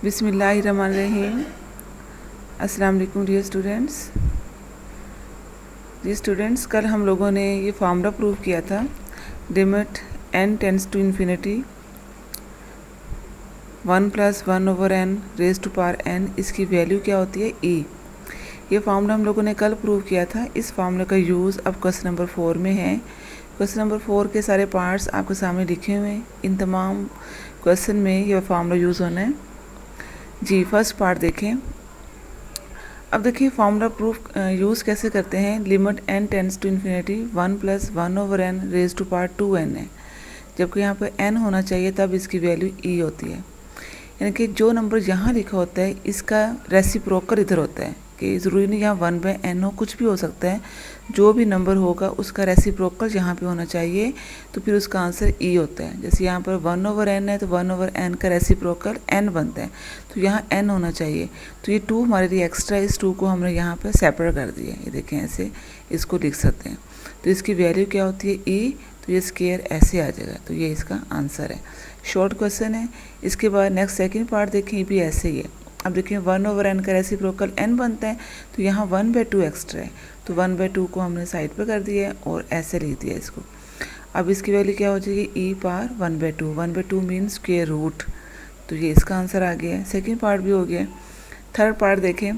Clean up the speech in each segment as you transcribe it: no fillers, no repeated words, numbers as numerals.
बिस्मिल्लाहिर्रहमानिर्रहीम। अस्सलाम वालेकुम डियर स्टूडेंट्स, कल हम लोगों ने ये फार्मूला प्रूव किया था। Limit n tends to infinity 1 + 1/n raise to power n, इसकी वैल्यू क्या होती है e। ये फार्मूला हम लोगों ने कल प्रूव किया था। इस फार्मूले का यूज़ अब क्वेश्चन नंबर 4 में है। क्वेश्चन नंबर 4 के सारे पार्ट्स आपके सामने लिखे हुए हैं। इन तमाम क्वेश्चन में यह फार्मूला यूज़ होना है जी। फर्स्ट पार्ट देखें। अब देखिए फार्मूला प्रूफ यूज़ कैसे करते हैं। Limit n tends to infinity 1 + 1/n raise to power 2n है, जबकि यहाँ पर n होना चाहिए, तब इसकी वैल्यू e होती है। यानी कि जो नंबर यहाँ लिखा होता है इसका रेसिप्रोकल इधर होता है, कि ज़रूरी नहीं यहाँ 1/n हो, कुछ भी हो सकता है। जो भी नंबर होगा उसका रेसिप्रोकल यहाँ पे होना चाहिए, तो फिर उसका आंसर e होता है। जैसे यहाँ पर 1/n है तो 1/n का रेसिप्रोकल n बनता है, तो यहाँ n होना चाहिए। तो ये 2 हमारे लिए एक्स्ट्रा, इस 2 को हमने यहाँ पर सेपरेट कर दिया। ये देखें, ऐसे इसको लिख सकते हैं। तो इसकी वैल्यू क्या होती है e, तो ये स्क्वायर ऐसे आ जाएगा। तो ये इसका आंसर है। शॉर्ट क्वेश्चन है। इसके बाद नेक्स्ट सेकंड पार्ट देखें, ये भी ऐसे ही है। अब देखें 1/n का रेसिप्रोकल n बनता है, तो यहाँ 1/2 एक्स्ट्रा है, तो 1/2 को हमने साइड पे कर दिया है और ऐसे लिख दिया इसको। अब इसकी वैल्यू क्या हो जाएगी e power 1/2। 1/2 mean square root, तो ये इसका आंसर आ गया है। सेकेंड पार्ट भी हो गया। थर्ड पार्ट देखें।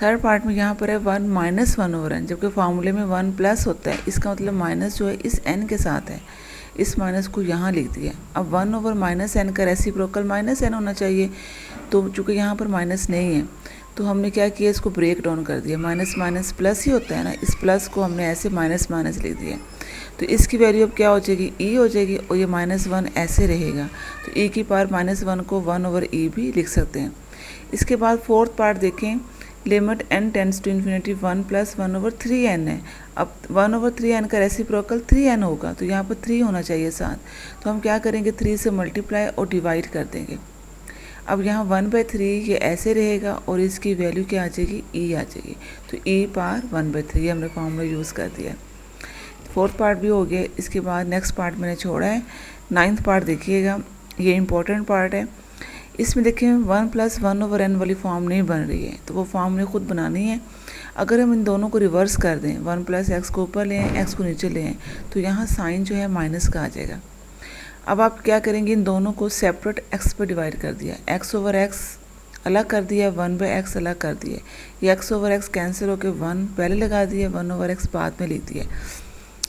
थर्ड पार्ट में यहाँ पर है 1 - 1/n, जबकि फार्मूले में 1 प्लस होता है। इसका मतलब माइनस जो है इस n के साथ है, इस माइनस को यहाँ लिख दिया। अब 1/-n का रेसिप्रोकल -n होना चाहिए, तो चूँकि यहाँ पर माइनस नहीं है तो हमने क्या किया, इसको ब्रेक डाउन कर दिया। माइनस माइनस प्लस ही होता है ना, इस प्लस को हमने ऐसे माइनस माइनस लिख दिया। तो इसकी वैल्यू अब क्या हो जाएगी e हो जाएगी, और ये -1 ऐसे रहेगा। तो e की पावर -1 को 1/e भी लिख सकते हैं। इसके बाद फोर्थ पार्ट देखें। Limit n tends to infinity 1 + 1/3n है। अब 1/3n का रेसिप्रोकल 3n होगा, तो यहाँ पर 3 होना चाहिए साथ। तो हम क्या करेंगे, 3 से मल्टीप्लाई और डिवाइड कर देंगे। अब यहाँ 1/3 ये ऐसे रहेगा और इसकी वैल्यू क्या आ जाएगी e आ जाएगी। तो e पावर 1/3 हमने फॉर्मूला यूज़ कर दिया। फोर्थ पार्ट भी हो गया। इसके बाद नेक्स्ट पार्ट मैंने छोड़ा है। नाइन्थ पार्ट देखिएगा, ये इंपॉर्टेंट पार्ट है। इसमें देखें 1 + 1/n वाली फॉर्म नहीं बन रही है, तो वो फॉर्म ने खुद बनानी है। अगर हम इन दोनों को रिवर्स कर दें, 1 + x को ऊपर लें, x को नीचे लें, तो यहाँ साइन जो है माइनस का आ जाएगा। अब आप क्या करेंगे, इन दोनों को सेपरेट x पर डिवाइड कर दिया। x/x अलग कर दिया, 1/x अलग कर दिया। ये x/x कैंसिल होकर 1 पहले लगा दिया, 1/x बाद में लिख दिया।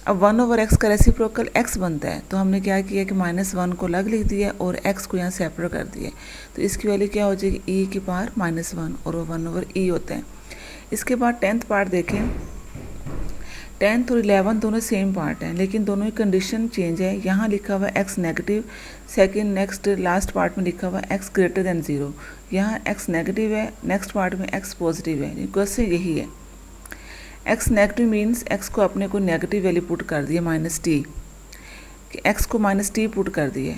अब 1/x का रेसिप्रोकल x बनता है, तो हमने क्या किया कि -1 को अलग लिख दिया और x को यहाँ सेपरेट कर दिया। तो इसकी वैल्यू क्या हो जाएगी e की पावर -1, और वो 1/e होता है। इसके बाद 10th पार्ट देखें। 10th और 11th दोनों सेम पार्ट हैं, लेकिन दोनों की कंडीशन चेंज है। यहाँ लिखा हुआ x negative, second next last part में लिखा हुआ x > 0। यहाँ x नेगेटिव है, नेक्स्ट पार्ट में x पॉजिटिव है। क्वेश्चन यही है। x नेगेटिव मीन्स x को अपने को नेगेटिव वैल्यू पुट कर दिए -t, कि x को -t पुट कर दिए,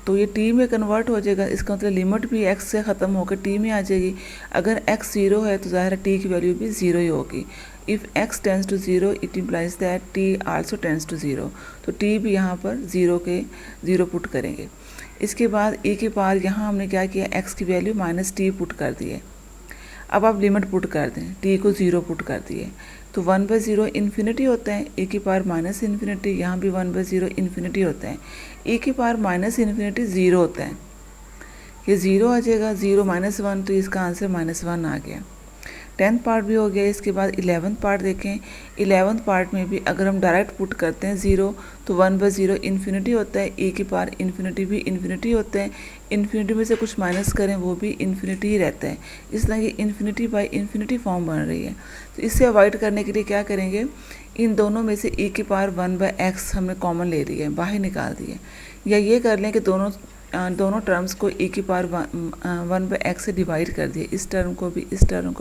तो ये t में कन्वर्ट हो जाएगा। इसका मतलब लिमिट भी x से ख़त्म होकर t में आ जाएगी। अगर x 0 है तो ज़ाहिर है t की वैल्यू भी 0 ही होगी। If x tends to 0 it implies that t also tends to 0, तो t भी यहाँ पर 0 पुट करेंगे। इसके बाद e की पावर यहाँ हमने क्या किया, x की वैल्यू -t पुट कर दी है। अब आप लिमिट पुट कर दें, t को 0 पुट कर दिए, तो 1/0 इन्फिनिटी होता है। e की पावर -∞, यहाँ भी 1/0 इन्फिनिटी होता है। e की पावर -∞ 0 होता है, ये 0 आ जाएगा। 0 - 1, तो इसका आंसर -1 आ गया। 10th पार्ट भी हो गया। इसके बाद 11th पार्ट देखें। 11th पार्ट में भी अगर हम डायरेक्ट पुट करते हैं 0, तो 1/0 इन्फिनिटी होता है। e की पावर इन्फिनिटी भी इन्फिनिटी होता है। इन्फिनिटी में से कुछ माइनस करें वो भी इन्फिनिटी ही रहता है। इसलिए ये इन्फिनिटी बाई इन्फिनिटी फॉर्म बन रही है। तो इससे अवॉइड करने के लिए क्या करेंगे, इन दोनों में से e की पावर 1/x हमने कॉमन ले ली है, बाहर निकाल दी है। या ये कर लें कि दोनों टर्म्स को e की पावर 1/x से डिवाइड कर दिए। इस टर्म को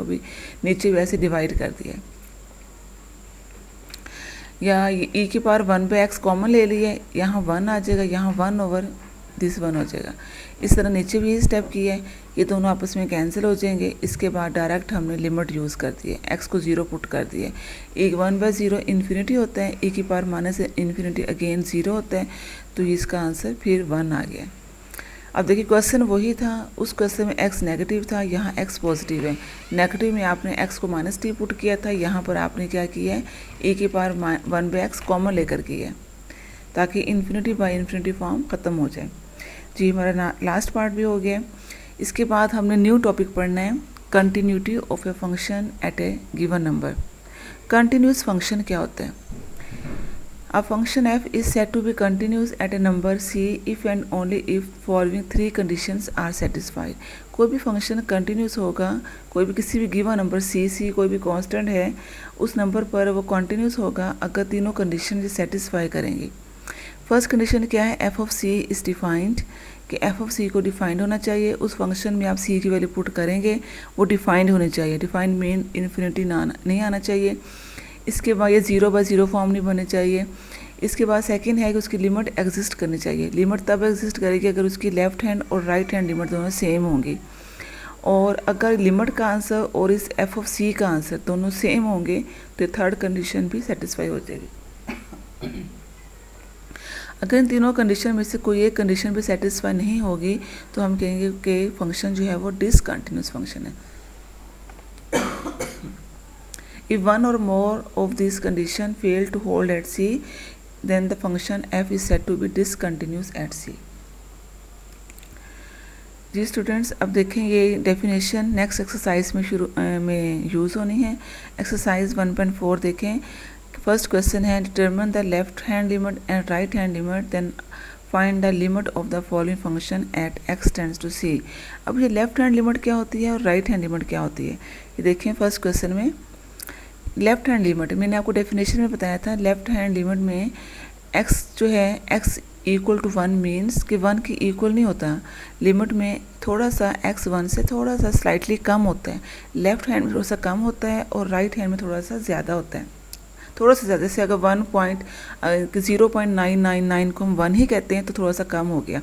भी नीचे वैसे डिवाइड कर दिया। या e की पावर 1/x कॉमन ले लिए, यहाँ 1 आ जाएगा, यहाँ 1/1 हो जाएगा। इस तरह नीचे भी स्टेप किया है, ये दोनों आपस में कैंसिल हो जाएंगे। इसके बाद डायरेक्ट हमने लिमिट यूज़ कर दी है, x को 0 पुट कर दिए। 1/0 इन्फिनिटी होता है, e की पावर -∞ अगेन 0 होता है, तो इसका आंसर फिर 1 आ गया। अब देखिए क्वेश्चन वही था, उस क्वेश्चन में x नेगेटिव था, यहाँ x पॉजिटिव है। नेगेटिव में आपने x को -t पुट किया था, यहाँ पर आपने क्या किया है e की पावर 1/x कॉमन लेकर किया है ताकि इन्फिनिटी बाई इन्फिनिटी फॉर्म ख़त्म हो जाए। जी हमारा लास्ट पार्ट भी हो गया। इसके बाद हमने न्यू टॉपिक पढ़ना है, continuity of a function at A given number. Continuous function क्या होता है? A function f is said to be continuous at a number c if and only if following 3 conditions are satisfied। कोई भी function continuous होगा, कोई भी किसी भी गिवन नंबर c कोई भी कांस्टेंट है उस नंबर पर वो कंटिन्यूस होगा अगर तीनों कंडीशन सेटिस्फाई करेंगी। फर्स्ट कंडीशन क्या है? f of c is defined, कि f ऑफ c को डिफाइंड होना चाहिए। उस फंक्शन में आप c की वैल्यू पुट करेंगे वो डिफाइंड होनी चाहिए। डिफाइंड मीन इन्फिनिटी नहीं आना चाहिए। इसके बाद ये 0/0 फॉर्म नहीं बनने चाहिए। इसके बाद सेकंड है कि उसकी लिमिट एग्जिस्ट करनी चाहिए। लिमिट तब एग्जिस्ट करेगी अगर उसकी लेफ्ट हैंड और राइट हैंड लिमिट दोनों सेम होंगी, और अगर लिमिट का आंसर और इस f ऑफ c का आंसर दोनों सेम होंगे तो थर्ड कंडीशन भी सेटिस्फाई हो जाएगी। अगर इन तीनों कंडीशन में से कोई एक कंडीशन भी सेटिस्फाई नहीं होगी तो हम कहेंगे कि फंक्शन जो है वो डिसकंटिन्यूस फंक्शन है। If one or more of these conditions fail to hold at C, then the function f is said to be discontinuous at C। जी स्टूडेंट्स, अब देखें ये डेफिनेशन नेक्स्ट एक्सरसाइज में यूज़ होनी है। एक्सरसाइज 1.4 देखें। First question है determine the left hand limit and right hand limit, then find the limit of the following function at x tends to c। अब ये लेफ्ट हैंड लिमिट क्या होती है और राइट हैंड लिमिट क्या होती है, ये देखें। फर्स्ट क्वेश्चन में लेफ्ट हैंड लिमिट मैंने आपको डेफिनेशन में बताया था। लेफ्ट हैंड लिमिट में x जो है x इक्वल टू 1 मीन्स कि 1 की इक्वल नहीं होता। लिमिट में थोड़ा सा x 1 से थोड़ा सा स्लाइटली कम होता है। लेफ्ट हैंड में थोड़ा सा कम होता है और राइट हैंड में थोड़ा सा ज़्यादा होता है, थोड़ा सा ज़्यादा। जैसे अगर 0.999 को हम 1 ही कहते हैं तो थोड़ा सा कम हो गया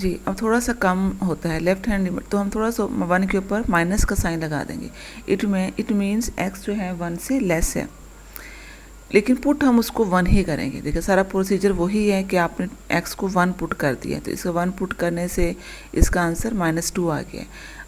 जी। अब थोड़ा सा कम होता है लेफ्ट हैंड लिमिट, तो हम थोड़ा सा 1 के ऊपर माइनस का साइन लगा देंगे। इट मीन्स x जो है 1 से लेस है, लेकिन पुट हम उसको 1 ही करेंगे। देखिए सारा प्रोसीजर वही है कि आपने x को 1 पुट कर दिया, तो इसका 1 पुट करने से इसका आंसर -2 आ गया।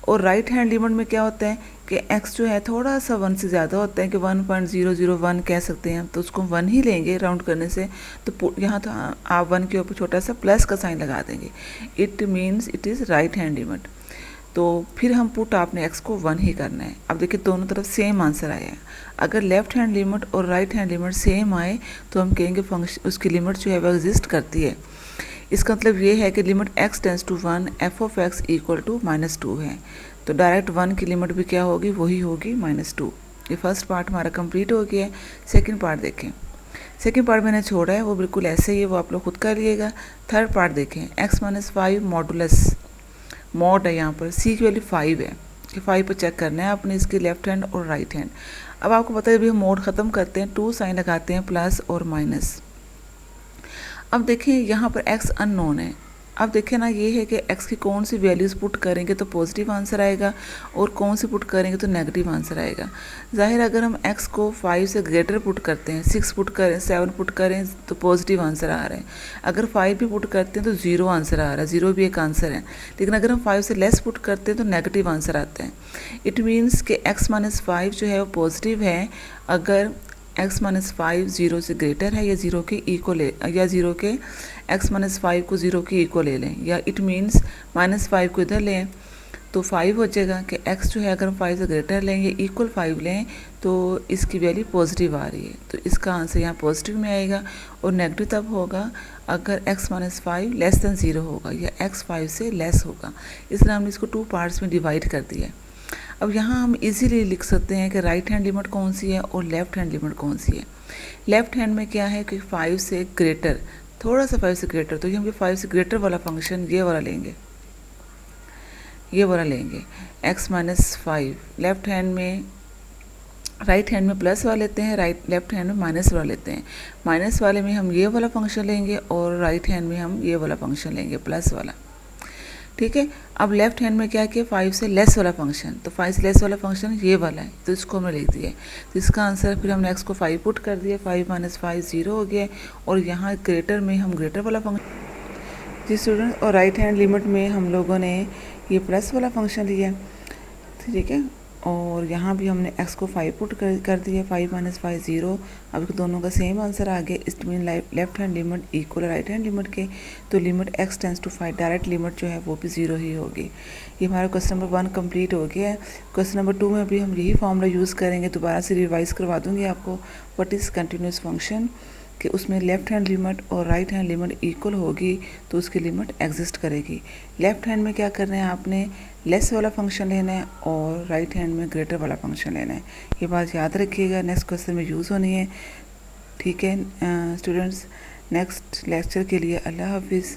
और राइट हैंड लिमिट में क्या होता है कि x जो है थोड़ा सा 1 से ज़्यादा होता है, कि 1.001 कह सकते हैं, तो उसको 1 ही लेंगे राउंड करने से। तो यहाँ तो आप 1 के ऊपर छोटा सा प्लस का साइन लगा देंगे। It means it is right hand limit. तो फिर हम पुट आपने x को 1 ही करना है। अब देखिए दोनों तरफ सेम आंसर आया है। अगर लेफ्ट हैंड लिमिट और राइट हैंड लिमिट सेम आए तो हम कहेंगे फंक्शन उसकी लिमिट जो है वो एग्जिस्ट करती है। इसका मतलब ये है कि limit x tends to 1 f of x equal to -2 है, तो डायरेक्ट 1 की लिमिट भी क्या होगी, वही होगी -2। ये फर्स्ट पार्ट हमारा कंप्लीट हो गया है। सेकंड पार्ट देखें। सेकंड पार्ट मैंने छोड़ा है, वो बिल्कुल ऐसे ही है, वो आप लोग खुद कर लिएगा। थर्ड पार्ट देखें। x-5 मॉडुलस, मॉड है यहाँ पर, c की वैल्यू 5 है, कि 5 पर चेक करना है आपने इसकी लेफ्ट हैंड और राइट हैंड। अब आपको पता है अभी हम मोड ख़त्म करते हैं, 2 साइन लगाते हैं प्लस और माइनस। अब देखें यहाँ पर x अननोन है। अब देखें ना, ये है कि x की कौन सी वैल्यूज़ पुट करेंगे तो पॉजिटिव आंसर आएगा और कौन सी पुट करेंगे तो नेगेटिव आंसर आएगा। ज़ाहिर अगर हम x को 5 से ग्रेटर पुट करते हैं, 6 पुट करें, 7 पुट करें तो पॉजिटिव आंसर आ रहे हैं। अगर 5 भी पुट करते हैं तो 0 आंसर आ रहा है, 0 भी एक आंसर है। लेकिन अगर हम 5 से लेस पुट करते हैं तो नेगेटिव आंसर आता है। इट मीन्स कि x-5 जो है वो पॉजिटिव है अगर x-5 0 से ग्रेटर है या 0 के इक्वल है, या 0 के x-5 को 0 के इक्वल ले लें, या इट मीन्स -5 को इधर लें तो 5 हो जाएगा कि x जो है अगर हम 5 से ग्रेटर लें या इक्वल 5 लें तो इसकी वैल्यू पॉजिटिव आ रही है, तो इसका आंसर यहाँ पॉजिटिव में आएगा। और नेगेटिव तब होगा अगर x-5 लेस दैन 0 होगा या x 5 से लेस होगा। इसलिए हमने इसको 2 पार्ट्स में डिवाइड कर दिया है। अब यहाँ हम इजीली लिख सकते हैं कि राइट हैंड लिमिट कौन सी है और लेफ्ट हैंड लिमिट कौन सी है। लेफ्ट हैंड में क्या है कि 5 से ग्रेटर, थोड़ा सा 5 से ग्रेटर, तो ये हम 5 से ग्रेटर वाला फंक्शन ये वाला लेंगे, ये वाला लेंगे x-5। लेफ्ट हैंड में, राइट हैंड में प्लस वाला लेते हैं, लेफ्ट हैंड में माइनस वाला लेते हैं। माइनस वाले में हम ये वाला फंक्शन लेंगे और राइट हैंड में हम ये वाला फंक्शन लेंगे प्लस वाला। ठीक है। अब लेफ्ट हैंड में क्या किया, 5 से लेस वाला फंक्शन, तो 5 से लेस वाला फंक्शन ये वाला है, तो इसको हमने लिख दिया। तो इसका आंसर फिर हमने x को 5 पुट कर दिया, 5 माइनस 5 0 हो गया। और यहाँ ग्रेटर में हम ग्रेटर वाला फंक्शन जी स्टूडेंट, और राइट हैंड लिमिट में हम लोगों ने ये प्लस वाला फंक्शन लिया, ठीक है। और यहाँ भी हमने x को 5 पुट कर दिया, 5 माइनस 5 0। अब दोनों का सेम आंसर आ गया। इस mean left hand limit equal right hand limit के, तो limit x tends to 5 direct limit जो है वो भी 0 ही होगी। ये हमारा क्वेश्चन नंबर 1 कंप्लीट हो गया है। क्वेश्चन नंबर 2 में भी हम यही फॉर्मूला यूज़ करेंगे, दोबारा से रिवाइज करवा दूँगी आपको। व्हाट इज़ कंटिन्यूस फंक्शन, कि उसमें लेफ़्ट हैंड लिमिट और राइट हैंड लिमिट इक्वल होगी तो उसकी लिमिट एग्जिस्ट करेगी। लेफ़्ट हैंड में क्या करना है, आपने लेस वाला फंक्शन लेना है और राइट हैंड में ग्रेटर वाला फंक्शन लेना है। ये बात याद रखिएगा, नेक्स्ट क्वेश्चन में यूज़ होनी है, ठीक है स्टूडेंट्स। नेक्स्ट लेक्चर के लिए अल्लाह हाफिज़।